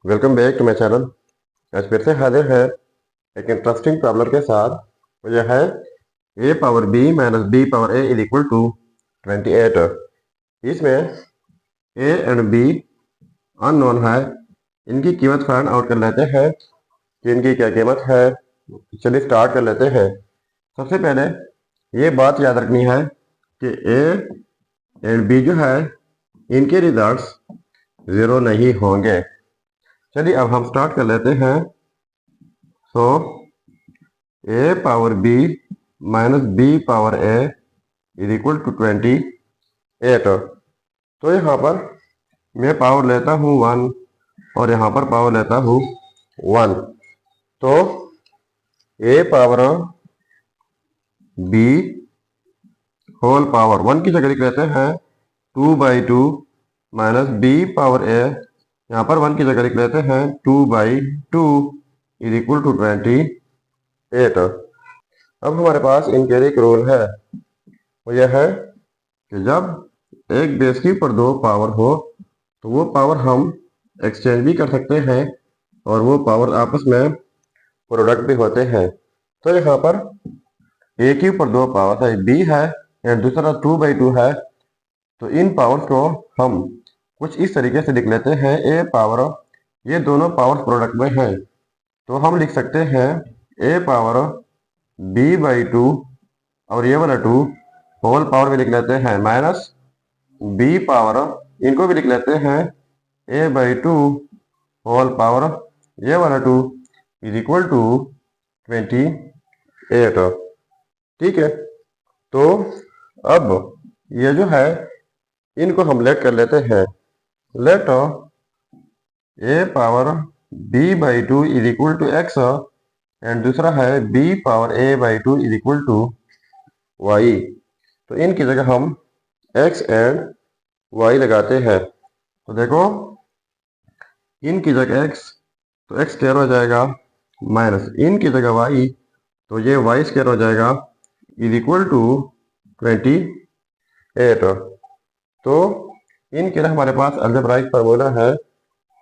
Welcome back to my channel. आज फिर से हाजिर है एक इंटरेस्टिंग प्रॉब्लम के साथ। वो यह है a power b minus b power a is equal to 28। इसमें a एंड b अननोन है। इनकी कीमत फाइंड आउट कर लेते हैं कि इनकी क्या कीमत है। चलिए स्टार्ट कर लेते हैं। सबसे पहले ये बात याद रखनी है कि a एंड b जो है इनके रिजल्ट्स ज़ीरो नहीं होंगे। चलिए अब हम स्टार्ट कर लेते हैं। So a power b minus b power a is equal to 28। तो यहाँ पर मैं पावर लेता हूँ 1 और यहाँ पर पावर लेता हूँ 1। तो a power b whole power 1 की जगह लिख लेते हैं 2/2 माइनस b पावर a, यहाँ पर 1 की जगह लिख लेते हैं 2/2 इज इक्वल टू 28। अब हमारे पास इनके एक रूल है। वो यह है कि जब एक बेस के ऊपर दो पावर हो तो वो पावर हम एक्सचेंज भी कर सकते हैं और वो पावर आपस में प्रोडक्ट भी होते हैं। तो यहाँ पर ए के ऊपर दो पावर है, बी है एंड दूसरा 2/2 है। तो इन पावर्स को हम कुछ इस तरीके से लिख लेते हैं। ए पावर, ये दोनों पावर्स प्रोडक्ट में हैं, तो हम लिख सकते हैं ए पावर b/2 और ये वाला 2 होल पावर में लिख लेते हैं माइनस b पावर, इनको भी लिख लेते हैं a/2 होल पावर, ये वाला 2 इज इक्वल टू 28। ठीक है। तो अब ये जो है इनको हम लेट कर लेते हैं। Let a power b/2 is equal to x and दूसरा है b power a/2 is equal to y। तो इनकी जगह हम x एंड y लगाते हैं। तो देखो इनकी जगह x, तो x स्क्वायर हो जाएगा माइनस इनकी जगह y, तो ये y स्क्वायर हो जाएगा इज इक्वल टू 28। तो इनके लिए हमारे पास अलजेब्राइक फार्मूला है।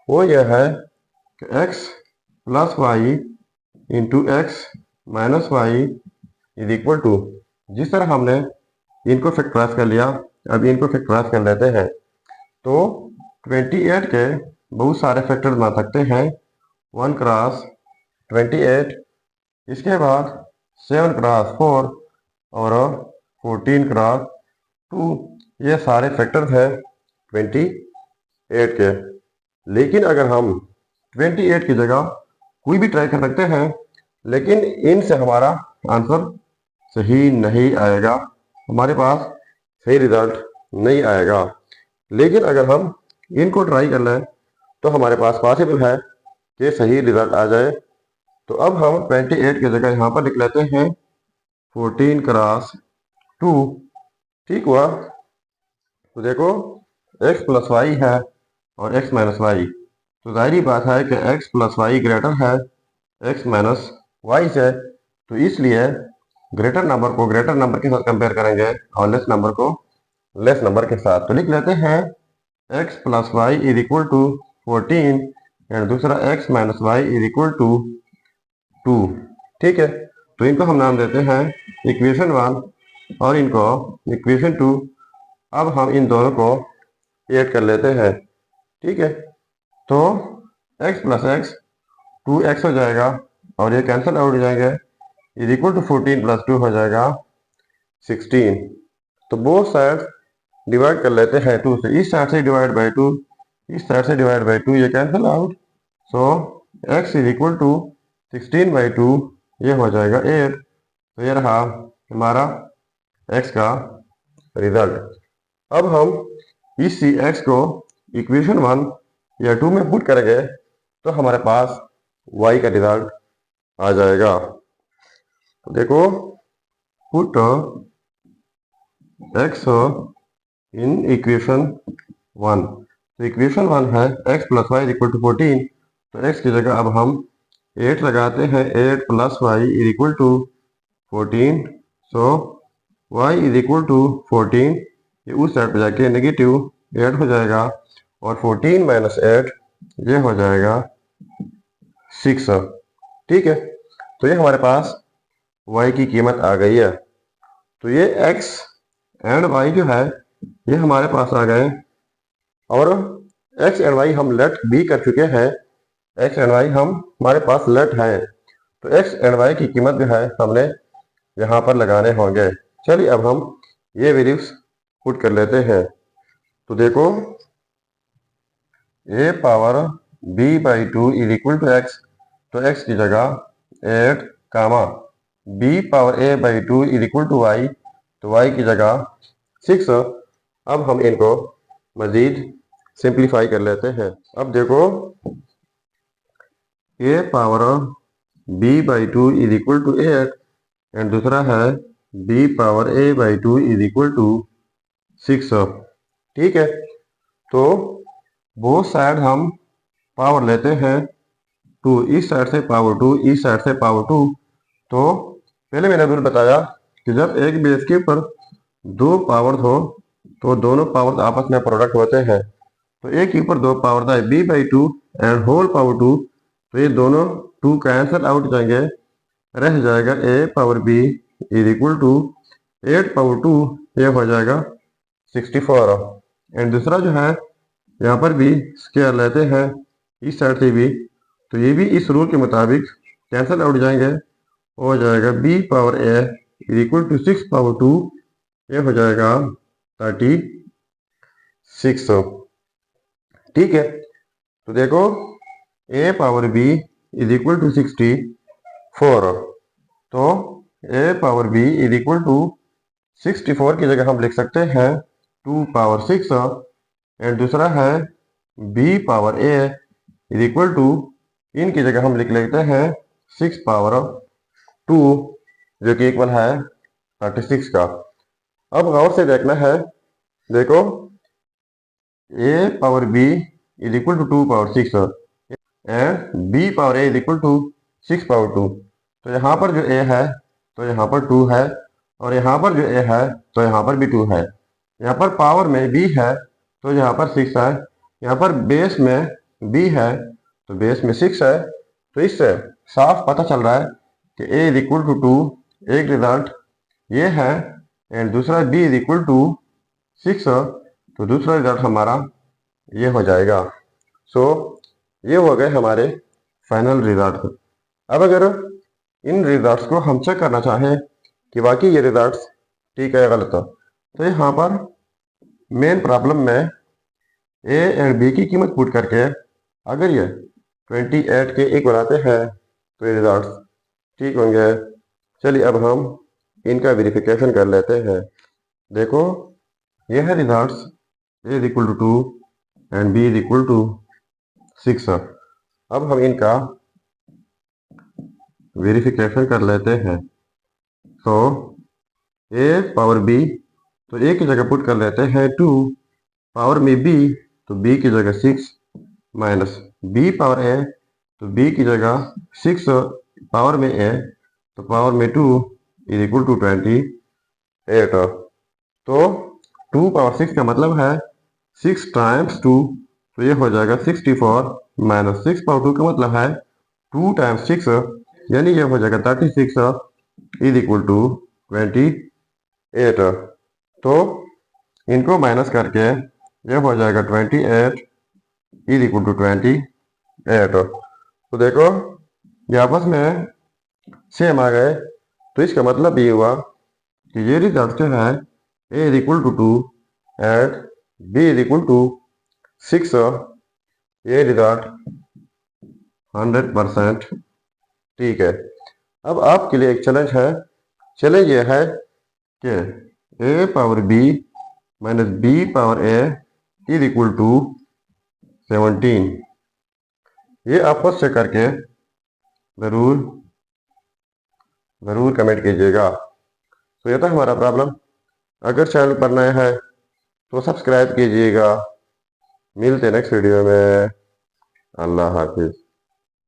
वो यह है कि x plus y into x minus y is equal to, जिस तरह हमने इनको फैक्टराइज कर लिया अब इनको फैक्टराइज कर लेते हैं। तो 28 के बहुत सारे फैक्टर बना सकते हैं। 1 क्रॉस 28, इसके बाद 7 क्रॉस 4 और 14 क्रॉस 2, ये सारे फैक्टर्स हैं 28 के। लेकिन अगर हम 28 की जगह कोई भी ट्राई कर सकते हैं, लेकिन इनसे हमारा आंसर सही नहीं आएगा, हमारे पास सही रिजल्ट नहीं आएगा। लेकिन अगर हम इनको ट्राई कर लें तो हमारे पास पॉसिबल है कि सही रिजल्ट आ जाए। तो अब हम 28 की जगह यहाँ पर लिख लेते हैं 14 क्रॉस 2। ठीक हुआ। तो देखो x प्लस वाई है और x माइनस वाई, तो जाहिर बात है कि x प्लस वाई ग्रेटर है x माइनस वाई से। तो इसलिए ग्रेटर नंबर को ग्रेटर नंबर के साथ कंपेयर करेंगे और लेस नंबर को लेस नंबर के साथ। तो लिख लेते हैं x plus y is equal to 14 and दूसरा x minus y is equal to 2। ठीक है। तो इनको हम नाम देते हैं इक्वेशन 1 और इनको इक्वेशन 2। अब हम इन दोनों को ऐड कर लेते हैं। ठीक है। तो x प्लस एक्स 2x हो जाएगा और ये कैंसिल आउट हो जाएंगे, इज इक्वल टू 14 प्लस 2 हो जाएगा 16। तो बोथ साइड डिवाइड कर लेते हैं 2 से। इस साइड से डिवाइड बाई 2, इस साइड से डिवाइड बाई 2, ये cancel out. So x is equal to 16/2, ये हो जाएगा 8। तो ये रहा हमारा x का रिजल्ट। अब हम इसी x को इक्वेशन 1 या 2 में पुट करेंगे तो हमारे पास y का रिजल्ट आ जाएगा। तो देखो पुट x इन इक्वेशन 1। तो इक्वेशन 1 है x plus y equal to 14। तो x की जगह अब हम 8 लगाते हैं, 8 plus y is equal to 14। So y is equal to 14, ये उस साइड पे जाके नेगेटिव 8 हो जाएगा और 14 माइनस 8 ये हो जाएगा 6। ठीक है, तो ये हमारे पास y की कीमत आ गई है। तो ये x एंड y जो है ये हमारे पास आ गए, और x एंड y हम लेट भी कर चुके हैं। x एंड y हम हमारे पास लेट है, तो x एंड y की कीमत जो है हमने यहाँ पर लगाने होंगे। चलिए अब हम ये वैल्यूज पुट कर लेते हैं। तो देखो a power b/2 is equal to x, तो x की जगह 8 comma b power a/2 is equal to y, तो y की जगह 6। अब हम इनको मजीद सिंप्लीफाई कर लेते हैं। अब देखो a power b/2 is equal to 8 and दूसरा है b power a/2 is equal to 6। ठीक है, तो बोथ साइड हम पावर लेते हैं 2, इस साइड से पावर 2, इस साइड से पावर 2। तो पहले मैंने रूल बताया कि जब एक बेस के ऊपर दो पावर हो तो दोनों पावर आपस में प्रोडक्ट होते हैं। तो एक के ऊपर दो पावर था b/2 एंड होल पावर 2, तो ये दोनों 2 कैंसल आउट जाएंगे, रह जाएगा a power b is equal to 8 power 2, ये हो जाएगा 64। एंड दूसरा जो है यहाँ पर भी स्क्वायर लेते हैं इस साइड से भी, तो ये भी इस रूल के मुताबिक कैंसल आउट जाएंगे, हो जाएगा b power a is equal to 6 power 2, ये हो जाएगा 36। ठीक है, तो देखो a power b is equal to 64, तो a power b is equal to 64 की जगह हम लिख सकते हैं 2 पावर 6, एंड दूसरा है b power a is equal to, इनकी जगह हम लिख लेते हैं 6 पावर 2, जो कि इक्वल है 36 का। अब गौर से देखना है, देखो a power b is equal to 2 power 6 and b power a is equal to 6 power 2। तो यहाँ पर जो a है तो यहाँ पर 2 है, और यहाँ पर जो a है तो यहाँ पर भी 2 है। यहाँ पर पावर में b है तो यहाँ पर 6 है, यहाँ पर बेस में b है तो बेस में 6 है। तो इससे साफ पता चल रहा है कि a इज इक्वल टू 2 एक रिजल्ट ये है, एंड दूसरा b इज इक्वल टू 6, तो दूसरा रिजल्ट हमारा ये हो जाएगा। सो ये हो गए हमारे फाइनल रिजल्ट। अब अगर इन रिजल्ट्स को हम चेक करना चाहें कि वाकई ये रिजल्ट्स ठीक है या गलत, तो यहाँ पर मेन प्रॉब्लम में a एंड b की कीमत पुट करके अगर ये 28 के इक्वल आते हैं तो ये रिजल्ट्स ठीक होंगे। चलिए अब हम इनका वेरिफिकेशन कर लेते हैं। देखो ये है results, a is equal to 2 and b is equal to 6। अब हम इनका वेरिफिकेशन कर लेते हैं। तो a पावर b, तो a की जगह पुट कर लेते हैं 2, पावर में b तो b की जगह 6, माइनस b पावर a, तो b की जगह 6 पावर में a तो पावर में 2 इज इक्वल टू 28। तो 2 पावर 6 का मतलब है 6 टाइम्स 2, तो ये हो जाएगा 64, माइनस 6 पावर 2 का मतलब है 2 टाइम्स 6, यानी ये हो जाएगा 36 इज इक्वल टू 28। तो इनको माइनस करके ये हो जाएगा 28 इज इक्वल टू 28। तो देखो ये आपस में सेम आ गए, तो इसका मतलब ये हुआ कि ये रिजल्ट जो है a is equal to 2 and b is equal to 6, ये रिजल्ट 100% ठीक है। अब आपके लिए एक चैलेंज है। चैलेंज ये है कि a power b minus b power a is equal to 17, ये आपस से करके ज़रूर कमेंट कीजिएगा। तो ये था हमारा प्रॉब्लम। अगर चैनल पर नया है तो सब्सक्राइब कीजिएगा। मिलते हैं नेक्स्ट वीडियो में। अल्लाह हाफिज़।